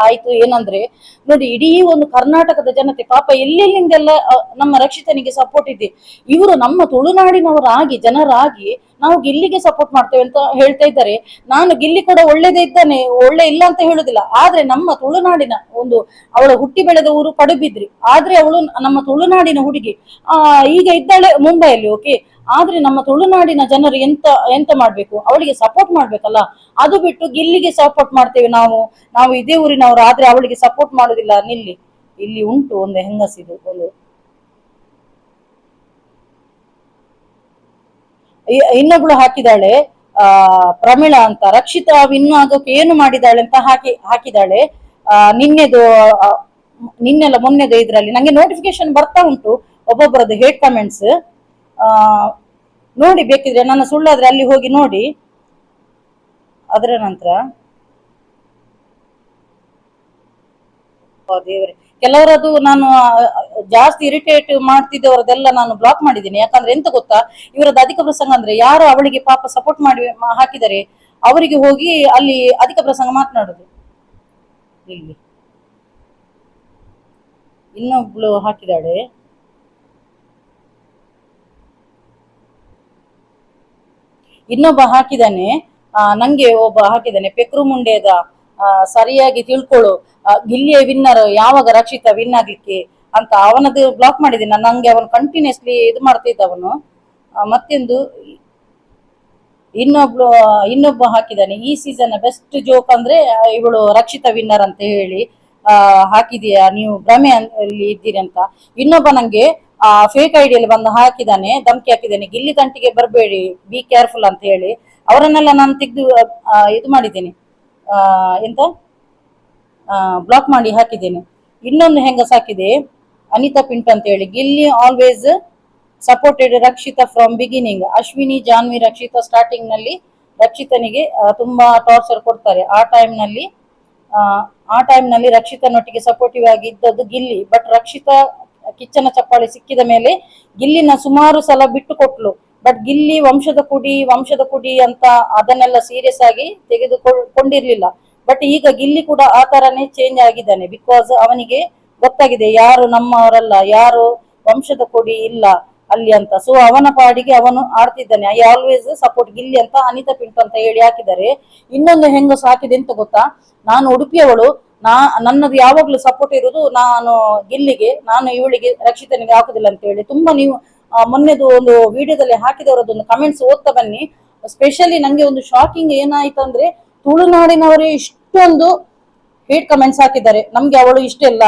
ಆಯ್ತು. ಏನಂದ್ರೆ ನೋಡಿ, ಇಡೀ ಒಂದು ಕರ್ನಾಟಕದ ಜನತೆ ಪಾಪ ಎಲ್ಲೆಲ್ಲಿಂದೆಲ್ಲ ನಮ್ಮ ರಕ್ಷಿತನಿಗೆ ಸಪೋರ್ಟ್ ಇದೆ. ಇವರು ನಮ್ಮ ತುಳುನಾಡಿನವರಾಗಿ ಜನರಾಗಿ ನಾವು ಗಿಲ್ಲಿಗೆ ಸಪೋರ್ಟ್ ಮಾಡ್ತೇವೆ ಅಂತ ಹೇಳ್ತಾ ಇದ್ದಾರೆ. ನಾನು ಗಿಲ್ಲಿ ಕೂಡ ಒಳ್ಳೇದೇ ಇದ್ದಾನೆ, ಒಳ್ಳೆ ಇಲ್ಲ ಅಂತ ಹೇಳುದಿಲ್ಲ. ಆದ್ರೆ ನಮ್ಮ ತುಳುನಾಡಿನ ಒಂದು, ಅವಳ ಹುಟ್ಟಿ ಬೆಳೆದ ಊರು ಪಡುಬಿದ್ರಿ, ಆದ್ರೆ ಅವಳು ನಮ್ಮ ತುಳುನಾಡಿನ ಹುಡುಗಿ. ಈಗ ಇದ್ದಾಳೆ ಮುಂಬೈಯಲ್ಲಿ, ಓಕೆ. ಆದ್ರೆ ನಮ್ಮ ತುಳುನಾಡಿನ ಜನರು ಎಂತ ಮಾಡ್ಬೇಕು, ಅವಳಿಗೆ ಸಪೋರ್ಟ್ ಮಾಡ್ಬೇಕಲ್ಲ. ಅದು ಬಿಟ್ಟು ಗಿಲ್ಲಿಗೆ ಸಪೋರ್ಟ್ ಮಾಡ್ತೇವೆ ನಾವು ಇದೇ ಊರಿನವರು, ಆದ್ರೆ ಅವಳಿಗೆ ಸಪೋರ್ಟ್ ಮಾಡುದಿಲ್ಲ. ಇಲ್ಲಿ ಉಂಟು ಒಂದು ಹೆಂಗಸಿದು ಒಂದು, ಇನ್ನೊಬ್ಳು ಹಾಕಿದಾಳೆ ಪ್ರಮಿಳಾ ಅಂತ, ರಕ್ಷಿತಾ ವಿನ್ ಆಗೋಕೆ ಏನು ಮಾಡಿದಾಳೆ ಅಂತ ಹಾಕಿದಾಳೆ. ನಿನ್ನೆಲ್ಲ ಮೊನ್ನೆದು ಇದ್ರಲ್ಲಿ ನಂಗೆ ನೋಟಿಫಿಕೇಶನ್ ಬರ್ತಾ ಉಂಟು ಒಬ್ಬೊಬ್ಬರದ್ದು ಹೇಟ್ ಕಮೆಂಟ್ಸ್. ನೋಡಿ, ಬೇಕಿದ್ರೆ ನನ್ನ ಸುಳ್ಳಾದ್ರೆ ಅಲ್ಲಿ ಹೋಗಿ ನೋಡಿ. ಅದರ ನಂತರ ದೇವರೇ, ಕೆಲವರದ್ದು ನಾನು ಜಾಸ್ತಿ ಇರಿಟೇಟ್ ಮಾಡ್ತಿದ್ದವರದೆಲ್ಲ ನಾನು ಬ್ಲಾಕ್ ಮಾಡಿದ್ದೀನಿ. ಯಾಕಂದ್ರೆ ಎಂತ ಗೊತ್ತಾ, ಇವರದ್ದು ಅಧಿಕ ಪ್ರಸಂಗ ಅಂದ್ರೆ ಯಾರು ಅವಳಿಗೆ ಪಾಪ ಸಪೋರ್ಟ್ ಮಾಡಿ ಹಾಕಿದರೆ ಅವರಿಗೆ ಹೋಗಿ ಅಲ್ಲಿ ಅಧಿಕ ಪ್ರಸಂಗ ಮಾತನಾಡುದು. ಇಲ್ಲಿ ಇನ್ನೊಬ್ಳು ಹಾಕಿದಾಳೆ, ಇನ್ನೊಬ್ಬ ಹಾಕಿದಾನೆ, ನಂಗೆ ಒಬ್ಬ ಹಾಕಿದಾನೆ ಪೆಕ್ರು ಮುಂಡೆದ ಸರಿಯಾಗಿ ತಿಳ್ಕೊಳ್ಳು, ಗಿಲ್ಲಿಯ ವಿನ್ನರ್ ಯಾವಾಗ ರಕ್ಷಿತಾ ವಿನ್ ಆಗ್ಲಿಕ್ಕೆ ಅಂತ. ಅವನದ್ದು ಬ್ಲಾಕ್ ಮಾಡಿದ್ದೀನಿ ನಂಗೆ ಅವನು ಕಂಟಿನ್ಯೂಸ್ಲಿ ಇದು ಮಾಡ್ತಿದ್ದ ಅವನು. ಮತ್ತೊಂದು ಇನ್ನೊಬ್ಬ ಹಾಕಿದ್ದಾನೆ, ಈ ಸೀಸನ್ ಬೆಸ್ಟ್ ಜೋಕ್ ಅಂದ್ರೆ ಇವಳು ರಕ್ಷಿತಾ ವಿನ್ನರ್ ಅಂತ ಹೇಳಿ ಹಾಕಿದೀಯಾ ನೀವು, ಭ್ರಮೆ ಅಲ್ಲಿ ಇದ್ದೀರಿ ಅಂತ. ಇನ್ನೊಬ್ಬ ನಂಗೆ ಫೇಕ್ ಐಡಿಯಲ್ಲಿ ಬಂದು ಹಾಕಿದ್ದಾನೆ, ಧಮಕಿ ಹಾಕಿದ್ದೇನೆ, ಗಿಲ್ಲಿ ತಂಟಿಗೆ ಬರಬೇಡಿ, ಬಿ ಕೇರ್ಫುಲ್ ಅಂತ ಹೇಳಿ. ಅವರನ್ನೆಲ್ಲ ನಾನು ತೆಗೆದು ಇದು ಮಾಡಿದ್ದೇನೆ, ಎಂತ ಬ್ಲಾಕ್ ಮಾಡಿ ಹಾಕಿದ್ದೇನೆ. ಇನ್ನೊಂದು ಹೆಂಗಸ್ ಹಾಕಿದೆ ಅನಿತಾ ಪಿಂಟ್ ಅಂತ ಹೇಳಿ, Gilli always supported Rakshita from beginning. Ashwini, Janhvi, Rakshita starting ನಲ್ಲಿ ರಕ್ಷಿತನಿಗೆ ತುಂಬಾ ಟಾರ್ಚರ್ ಕೊಡ್ತಾರೆ. ಆ ಟೈಮ್ ನಲ್ಲಿ ರಕ್ಷಿತನೊಟ್ಟಿಗೆ ಸಪೋರ್ಟಿವ್ ಆಗಿ ಇದ್ದದ್ದು ಗಿಲ್ಲಿ. ಬಟ್ ರಕ್ಷಿತಾ ಕಿಚ್ಚನ ಚಪ್ಪಾಳೆ ಸಿಕ್ಕಿದ ಮೇಲೆ ಗಿಲ್ಲಿನ ಸುಮಾರು ಸಲ ಬಿಟ್ಟು ಕೊಟ್ಲು. ಬಟ್ ಗಿಲ್ಲಿ ವಂಶದ ಕುಡಿ ಅಂತ ಅದನ್ನೆಲ್ಲ ಸೀರಿಯಸ್ ಆಗಿ ತೆಗೆದುಕೊಂಡಿರ್ಲಿಲ್ಲ. ಬಟ್ ಈಗ ಗಿಲ್ಲಿ ಕೂಡ ಆ ತರನೇ ಚೇಂಜ್ ಆಗಿದ್ದಾನೆ. ಬಿಕಾಸ್ ಅವನಿಗೆ ಗೊತ್ತಾಗಿದೆ ಯಾರು ನಮ್ಮವರಲ್ಲ, ಯಾರು ವಂಶದ ಕೊಡಿ ಇಲ್ಲ ಅಲ್ಲಿ ಅಂತ. ಸೊ ಅವನ ಪಾಡಿಗೆ ಅವನು ಆಡ್ತಿದ್ದಾನೆ. ಐ ಆಲ್ವೇಸ್ ಸಪೋರ್ಟ್ ಗಿಲ್ಲಿ ಅಂತ ಅನಿತಾ ಪಿಂಟು ಅಂತ ಹೇಳಿ ಹಾಕಿದ್ದಾರೆ. ಇನ್ನೊಂದು ಹೆಂಗಸು ಹಾಕಿದೆ ಎಂತ ಗೊತ್ತಾ, ನಾನು ಉಡುಪಿಯವಳು, ನನ್ನದು ಯಾವಾಗ್ಲೂ ಸಪೋರ್ಟ್ ಇರುವುದು ನಾನು ಗಿಲ್ಲಿಗೆ, ನಾನು ಇವಳಿಗೆ ರಕ್ಷಿತನಿಗೆ ಹಾಕುದಿಲ್ಲ ಅಂತ ಹೇಳಿ. ತುಂಬಾ ನೀವು ಮೊನ್ನೆದು ಒಂದು ವಿಡಿಯೋದಲ್ಲಿ ಹಾಕಿದವರದೊಂದು ಕಮೆಂಟ್ಸ್ ಓದ್ತಾ ಬನ್ನಿ. ಸ್ಪೆಷಲಿ ನಂಗೆ ಒಂದು ಶಾಕಿಂಗ್ ಏನಾಯ್ತು ಅಂದ್ರೆ, ತುಳುನಾಡಿನವರೇ ಇಷ್ಟೊಂದು ಹೇಟ್ ಕಮೆಂಟ್ಸ್ ಹಾಕಿದ್ದಾರೆ. ನಮ್ಗೆ ಅವಳು ಇಷ್ಟ ಇಲ್ಲ,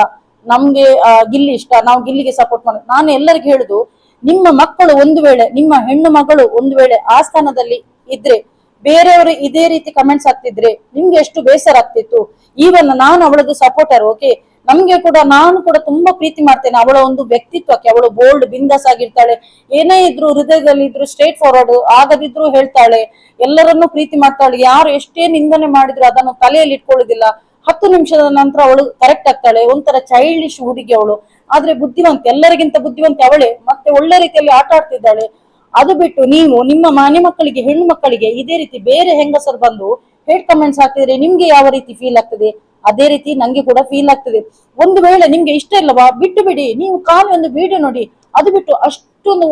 ನಮ್ಗೆ ಗಿಲ್ಲಿ ಇಷ್ಟ, ನಾವು ಗಿಲ್ಲಿಗೆ ಸಪೋರ್ಟ್ ಮಾಡ. ನಾನು ಎಲ್ಲರಿಗೂ ಹೇಳುದು, ನಿಮ್ಮ ಮಕ್ಕಳು ಒಂದು ವೇಳೆ, ನಿಮ್ಮ ಹೆಣ್ಣು ಮಗಳು ಒಂದು ವೇಳೆ ಆ ಸ್ಥಾನದಲ್ಲಿ ಇದ್ರೆ, ಬೇರೆಯವರು ಇದೇ ರೀತಿ ಕಮೆಂಟ್ಸ್ ಹಾಕ್ತಿದ್ರೆ ನಿಮ್ಗೆ ಎಷ್ಟು ಬೇಸರ ಆಗ್ತಿತ್ತು. ಈವನ್ ನಾನು ಅವಳದ್ದು ಸಪೋರ್ಟರ್, ಓಕೆ. ನಾನು ಕೂಡ ತುಂಬಾ ಪ್ರೀತಿ ಮಾಡ್ತೇನೆ ಅವಳ ಒಂದು ವ್ಯಕ್ತಿತ್ವಕ್ಕೆ. ಅವಳು ಬೋಲ್ಡ್, ಬಿಂದಾಸ್ ಆಗಿರ್ತಾಳೆ. ಏನೇ ಇದ್ರು ಹೃದಯದಲ್ಲಿ ಇದ್ರು ಸ್ಟ್ರೇಟ್ ಫಾರ್ವರ್ಡ್, ಆಗದಿದ್ರು ಹೇಳ್ತಾಳೆ, ಎಲ್ಲರನ್ನೂ ಪ್ರೀತಿ ಮಾಡ್ತಾಳೆ. ಯಾರು ಎಷ್ಟೇ ನಿಂದನೆ ಮಾಡಿದ್ರು ಅದನ್ನು ತಲೆಯಲ್ಲಿ ಇಟ್ಕೊಳ್ಳುದಿಲ್ಲ. 10 ನಿಮಿಷದ ನಂತರ ಅವಳು ಕರೆಕ್ಟ್ ಆಗ್ತಾಳೆ. ಒಂಥರ ಚೈಲ್ಡಿಶ್ ಹುಡುಗಿ ಅವಳು, ಆದ್ರೆ ಬುದ್ಧಿವಂತೆ, ಎಲ್ಲರಿಗಿಂತ ಬುದ್ಧಿವಂತೆ ಅವಳೇ. ಮತ್ತೆ ಒಳ್ಳೆ ರೀತಿಯಲ್ಲಿ ಆಟ ಆಡ್ತಿದ್ದಾಳೆ. ಅದು ಬಿಟ್ಟು ನೀವು ನಿಮ್ಮ ಮನೆ ಮಕ್ಕಳಿಗೆ, ಹೆಣ್ಣು ಮಕ್ಕಳಿಗೆ ಇದೇ ರೀತಿ ಬೇರೆ ಹೆಂಗಸರು ಬಂದು ಹೇಟ್ ಕಮೆಂಟ್ಸ್ ಹಾಕಿದ್ರೆ ನಿಮ್ಗೆ ಯಾವ ರೀತಿ ಫೀಲ್ ಆಗ್ತದೆ, ಅದೇ ರೀತಿ ನಂಗೆ ಕೂಡ ಫೀಲ್ ಆಗ್ತದೆ. ಒಂದು ವೇಳೆ ನಿಮ್ಗೆ ಇಷ್ಟ ಇಲ್ಲವಾ, ಬಿಟ್ಟು ಬಿಡಿ. ನೀವು ಖಾಲಿ ಒಂದು ವಿಡಿಯೋ ನೋಡಿ. ಅದು ಬಿಟ್ಟು ಅಷ್ಟೊಂದು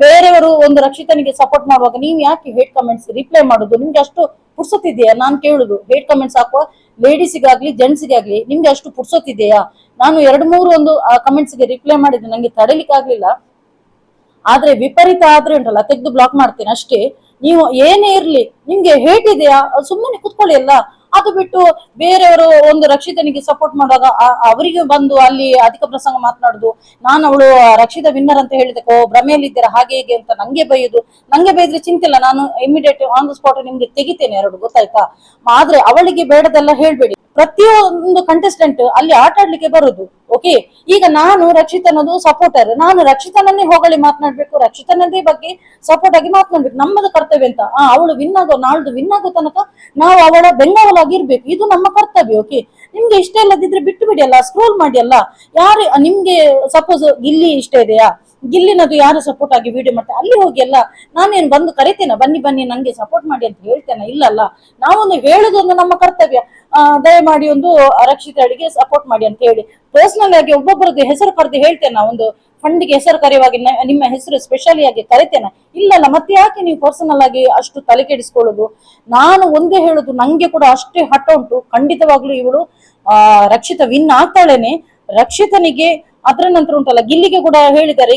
ಬೇರೆಯವರು ಒಂದು ರಕ್ಷಿತನಿಗೆ ಸಪೋರ್ಟ್ ಮಾಡುವಾಗ ನೀವು ಯಾಕೆ ಹೇಟ್ ಕಮೆಂಟ್ಸ್ ರಿಪ್ಲೈ ಮಾಡುದು? ನಿಮ್ಗೆ ಅಷ್ಟು ಪುರ್ಸೊತ್ತಿದೆಯಾ? ನಾನು ಕೇಳುದು, ಹೇಟ್ ಕಮೆಂಟ್ಸ್ ಹಾಕುವ ಲೇಡೀಸಿಗಾಗ್ಲಿ ಜೆಂಟ್ಸಿಗಾಗ್ಲಿ ನಿಮ್ಗೆ ಅಷ್ಟು ಪುರ್ಸೊತ್ತಿದೆಯಾ? ನಾನು 2-3 ಒಂದು ಕಮೆಂಟ್ಸ್ಗೆ ರಿಪ್ಲೈ ಮಾಡಿದ್ರೆ ನಂಗೆ ತಡಲಿಕ್ಕೆ ಆಗ್ಲಿಲ್ಲ. ಆದ್ರೆ ವಿಪರೀತ ಆದ್ರೆ ಉಂಟಲ್ಲ, ತೆಗೆದು ಬ್ಲಾಕ್ ಮಾಡ್ತೇನೆ ಅಷ್ಟೇ. ನೀವು ಏನೇ ಇರ್ಲಿ, ನಿಮ್ಗೆ ಹೇಟ್ ಇದೆಯಾ ಸುಮ್ಮನೆ ಕುತ್ಕೊಳ್ಳಿ ಅಲ್ಲ. ಅದು ಬಿಟ್ಟು ಬೇರೆಯವರು ಒಂದು ರಕ್ಷಿತನಿಗೆ ಸಪೋರ್ಟ್ ಮಾಡುವಾಗ ಅವರಿಗೆ ಬಂದು ಅಲ್ಲಿ ಅಧಿಕ ಪ್ರಸಂಗ ಮಾತನಾಡುದು, ನಾನು ಅವಳು ರಕ್ಷಿತ ವಿನ್ನರ್ ಅಂತ ಹೇಳಿದೆ, ಓ ಭ್ರಮೆಯಲ್ಲಿದ್ದೀರಾ ಹಾಗೆ ಹೀಗೆ ಅಂತ ನಂಗೆ ಬೈಯುದು. ನಂಗೆ ಬೈದ್ರೆ ಚಿಂತೆ ಇಲ್ಲ, ನಾನು ಇಮಿಡಿಯೇಟ್ ಆನ್ ದ ಸ್ಪಾಟ್ ನಿಮ್ಗೆ ತೆಗಿತೇನೆ ಎರಡು, ಗೊತ್ತಾಯ್ತಾ. ಆದ್ರೆ ಅವಳಿಗೆ ಬೇಡದೆಲ್ಲ ಹೇಳ್ಬೇಡಿ. ಪ್ರತಿಯೊಂದು ಕಂಟೆಸ್ಟೆಂಟ್ ಅಲ್ಲಿ ಆಟ ಆಡ್ಲಿಕ್ಕೆ ಬರುದು. ಓಕೆ, ಈಗ ನಾನು ರಕ್ಷಿತನದು ಸಪೋರ್ಟರ್, ನಾನು ರಕ್ಷಿತನನ್ನೇ ಹೋಗಲಿ ಮಾತನಾಡ್ಬೇಕು, ರಕ್ಷಿತನದೇ ಬಗ್ಗೆ ಸಪೋರ್ಟ್ ಆಗಿ ಮಾತನಾಡ್ಬೇಕು, ನಮ್ಮದು ಕರ್ತವ್ಯ ಅಂತ. ಅವಳು ವಿನ್ ಆಗೋ, ನಾಳ್ದು ವಿನ್ ಆಗೋ ತನಕ ನಾವು ಅವಳ ಬೆಂಗಾವಲಾಗಿರ್ಬೇಕು, ಇದು ನಮ್ಮ ಕರ್ತವ್ಯ. ಓಕೆ, ನಿಮ್ಗೆ ಇಷ್ಟ ಇಲ್ಲದಿದ್ರೆ ಬಿಟ್ಟು ಬಿಡಿ ಅಲ್ಲ, ಸ್ಕ್ರೋಲ್ ಮಾಡಿ ಅಲ್ಲ. ಯಾರು ನಿಮ್ಗೆ ಸಪೋಸ್ ಗಿಲ್ಲಿ ಇಷ್ಟ ಇದೆಯಾ, ಗಿಲ್ಲಿನದು ಯಾರು ಸಪೋರ್ಟ್ ಆಗಿ ವಿಡಿಯೋ ಮಾಡ್ತಾರೆ ಅಲ್ಲಿ ಹೋಗಿ ಅಲ್ಲ. ನಾನೇನು ಬಂದು ಕರಿತೇನೆ, ಬನ್ನಿ ಬನ್ನಿ ನಂಗೆ ಸಪೋರ್ಟ್ ಮಾಡಿ ಅಂತ ಹೇಳ್ತೇನೆ? ಇಲ್ಲಲ್ಲ, ನಾವೊಂದು ಹೇಳುದೊಂದು ನಮ್ಮ ಕರ್ತವ್ಯ. ದಯಮಾಡಿ ಒಂದು ರಕ್ಷಿತಳಿಗೆ ಸಪೋರ್ಟ್ ಮಾಡಿ ಅಂತ ಹೇಳಿ ಪರ್ಸನಲ್ ಆಗಿ ಒಬ್ಬೊಬ್ಬರದ್ದು ಹೆಸರು ಕರೆದು ಹೇಳ್ತೇನೆ. ಒಂದು ಫಂಡ್ಗೆ ಹೆಸರು ಕರೆಯುವಾಗ ನಿಮ್ಮ ಹೆಸರು ಸ್ಪೆಷಲಿ ಆಗಿ ಕರಿತೇನೆ? ಇಲ್ಲಲ್ಲ, ಮತ್ತೆ ಯಾಕೆ ನೀವು ಪರ್ಸನಲ್ ಆಗಿ ಅಷ್ಟು ತಲೆ ಕೆಡಿಸ್ಕೊಳ್ಳೋದು? ನಾನು ಒಂದೇ ಹೇಳುದು, ನಂಗೆ ಕೂಡ ಅಷ್ಟೇ ಹಠ ಉಂಟು. ಖಂಡಿತವಾಗ್ಲೂ ಇವಳು ರಕ್ಷಿತ ವಿನ್ ಆಗ್ತಾಳೇನೆ. ರಕ್ಷಿತನಿಗೆ ಅದ್ರ ನಂತರ ಉಂಟಲ್ಲ, ಗಿಲ್ಲಿಗೆ ಕೂಡ ಹೇಳಿದ್ದಾರೆ,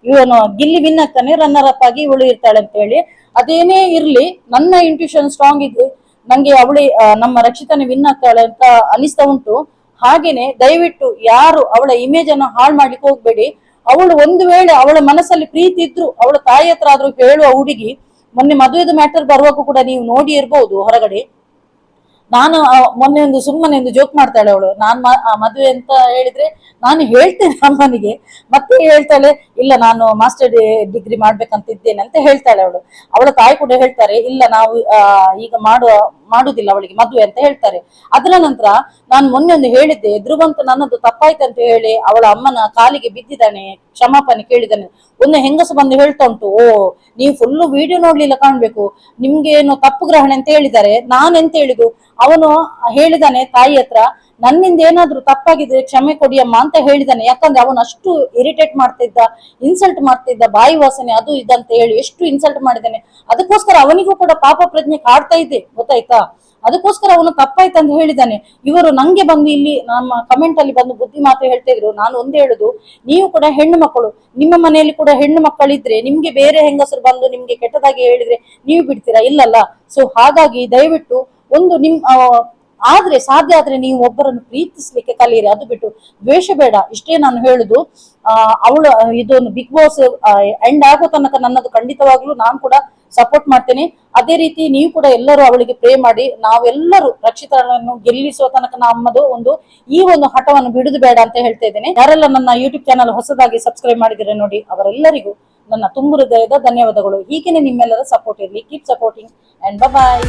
ಇವನು ಗಿಲ್ಲಿ ವಿನ್ ಆಗ್ತಾನೆ, ರನ್ನರ್ ಅಪ್ ಆಗಿ ಇವಳು ಇರ್ತಾಳೆ ಅಂತ ಹೇಳಿ. ಅದೇನೇ ಇರ್ಲಿ, ನನ್ನ ಇಂಟ್ಯೂಷನ್ ಸ್ಟ್ರಾಂಗ್ ಇದೆ, ನಂಗೆ ಅವಳಿ ನಮ್ಮ ರಕ್ಷಿತನೇ ವಿನ್ ಆಗ್ತಾಳೆ ಅಂತ ಅನಿಸ್ತಾ ಉಂಟು. ಹಾಗೇನೆ ದಯವಿಟ್ಟು ಯಾರು ಅವಳ ಇಮೇಜ್ ಅನ್ನು ಹಾಳು ಮಾಡ್ಲಿಕ್ಕೆ ಹೋಗ್ಬೇಡಿ. ಅವಳು ಒಂದು ವೇಳೆ ಅವಳ ಮನಸ್ಸಲ್ಲಿ ಪ್ರೀತಿ ಇದ್ರು ಅವಳ ತಾಯಿ ಹತ್ರ ಆದ್ರೂ ಹೇಳುವ ಹುಡುಗಿ. ಮೊನ್ನೆ ಮದುವೆದು ಮ್ಯಾಟರ್ ಬರುವಾಗ ಕೂಡ ನೀವು ನೋಡಿ ಇರ್ಬಹುದು ಹೊರಗಡೆ. ನಾನು ಮೊನ್ನೆ ಒಂದು ಸುಮ್ಮನೆ ಒಂದು ಜೋಕ್ ಮಾಡ್ತಾಳೆ ಅವಳು, ನಾನ್ ಮದುವೆ ಅಂತ ಹೇಳಿದ್ರೆ ನಾನು ಹೇಳ್ತೇನೆ ಅಮ್ಮನಿಗೆ, ಮತ್ತೆ ಹೇಳ್ತಾಳೆ ಇಲ್ಲ ನಾನು ಮಾಸ್ಟರ್ ಡಿಗ್ರಿ ಮಾಡ್ಬೇಕಂತ ಇದ್ದೇನೆ ಅಂತ ಹೇಳ್ತಾಳೆ ಅವಳು. ಅವಳ ತಾಯಿ ಕೂಡ ಹೇಳ್ತಾರೆ ಇಲ್ಲ ನಾವು ಈಗ ಮಾಡುದಿಲ್ಲ ಅವಳಿಗೆ ಮದುವೆ ಅಂತ ಹೇಳ್ತಾರೆ. ಅದರ ನಂತರ ನಾನು ಮೊನ್ನೆ ಒಂದು ಹೇಳಿದ್ದೆ, ಧ್ರುವಂತ ನನ್ನದು ತಪ್ಪಾಯ್ತು ಅಂತ ಹೇಳಿ ಅವಳ ಅಮ್ಮನ ಕಾಲಿಗೆ ಬಿದ್ದಿದ್ದಾನೆ, ಕ್ಷಮಾಪಣೆ ಕೇಳಿದ್ದಾನೆ. ಒಂದು ಹೆಂಗಸು ಬಂದು ಹೇಳ್ತಾ ಉಂಟು, ಓ ನೀವು ಫುಲ್ಲು ವಿಡಿಯೋ ನೋಡ್ಲಿಲ್ಲ ಕಾಣ್ಬೇಕು, ನಿಮ್ಗೆ ಏನು ತಪ್ಪು ಗ್ರಹಣೆ ಅಂತ ಹೇಳಿದ್ದಾರೆ. ನಾನೆಂತ ಹೇಳಿದ್ದು, ಅವನು ಹೇಳಿದಾನೆ ತಾಯಿ ಹತ್ರ, ನನ್ನಿಂದ ಏನಾದ್ರೂ ತಪ್ಪಾಗಿದ್ರೆ ಕ್ಷಮೆ ಕೊಡಿಯಮ್ಮ ಅಂತ ಹೇಳಿದಾನೆ. ಯಾಕಂದ್ರೆ ಅವನು ಅಷ್ಟು ಇರಿಟೇಟ್ ಮಾಡ್ತಿದ್ದ, ಇನ್ಸಲ್ಟ್ ಮಾಡ್ತಿದ್ದ, ಬಾಯಿ ವಾಸನೆ ಅದು ಇದಂತ ಹೇಳಿ ಎಷ್ಟು ಇನ್ಸಲ್ಟ್ ಮಾಡಿದ್ದಾನೆ. ಅದಕ್ಕೋಸ್ಕರ ಅವನಿಗೂ ಕೂಡ ಪಾಪ ಪ್ರಜ್ಞೆ ಕಾಡ್ತಾ ಇದೆ, ಗೊತ್ತಾಯ್ತಾ. ಅದಕ್ಕೋಸ್ಕರ ಅವನು ತಪ್ಪಾಯ್ತು ಅಂತ ಹೇಳಿದ್ದಾನೆ. ಇವರು ನಂಗೆ ಬಂದು ಇಲ್ಲಿ ನಮ್ಮ ಕಮೆಂಟ್ ಅಲ್ಲಿ ಬಂದು ಬುದ್ಧಿ ಮಾತು ಹೇಳ್ತಾ ಇದ್ರು. ನಾನು ಒಂದೇ ಹೇಳುದು, ನೀವು ಕೂಡ ಹೆಣ್ಣು ಮಕ್ಕಳು, ನಿಮ್ಮ ಮನೆಯಲ್ಲಿ ಕೂಡ ಹೆಣ್ಣು ಮಕ್ಕಳಿದ್ರೆ ನಿಮ್ಗೆ ಬೇರೆ ಹೆಂಗಸರು ಬಂದು ನಿಮ್ಗೆ ಕೆಟ್ಟದಾಗಿ ಹೇಳಿದ್ರೆ ನೀವು ಬಿಡ್ತೀರಾ? ಇಲ್ಲಲ್ಲ. ಸೊ ಹಾಗಾಗಿ ದಯವಿಟ್ಟು ಒಂದು ಆದ್ರೆ ಸಾಧ್ಯ ಆದ್ರೆ ನೀವು ಒಬ್ಬರನ್ನು ಪ್ರೀತಿಸ್ಲಿಕ್ಕೆ ಕಲಿಯಿರಿ, ಅದು ಬಿಟ್ಟು ದ್ವೇಷ ಬೇಡ. ಇಷ್ಟೇ ನಾನು ಹೇಳುದು. ಅವಳು ಇದೊಂದು ಬಿಗ್ ಬಾಸ್ ಎಂಡ್ ಆಗೋ ತನಕ ನನ್ನದು ಖಂಡಿತವಾಗ್ಲೂ ನಾನು ಕೂಡ ಸಪೋರ್ಟ್ ಮಾಡ್ತೇನೆ. ಅದೇ ರೀತಿ ನೀವು ಕೂಡ ಎಲ್ಲರೂ ಅವಳಿಗೆ ಪ್ರೇ ಮಾಡಿ. ನಾವೆಲ್ಲರೂ ರಕ್ಷಿತಳನ್ನು ಗೆಲ್ಲಿಸುವ ತನಕ ನಮ್ಮದು ಈ ಒಂದು ಹಠವನ್ನು ಬಿಡುದು ಬೇಡ ಅಂತ ಹೇಳ್ತಾ ಇದ್ದೇನೆ. ಯಾರೆಲ್ಲ ನನ್ನ ಯೂಟ್ಯೂಬ್ ಚಾನಲ್ ಹೊಸದಾಗಿ ಸಬ್ಸ್ಕ್ರೈಬ್ ಮಾಡಿದ್ರೆ ನೋಡಿ, ಅವರೆಲ್ಲರಿಗೂ ನನ್ನ ತುಂಬು ಹೃದಯದ ಧನ್ಯವಾದಗಳು. ಹೀಗೇನೆ ನಿಮ್ಮೆಲ್ಲರ ಸಪೋರ್ಟ್ ಇರಲಿ. Keep supporting and bye.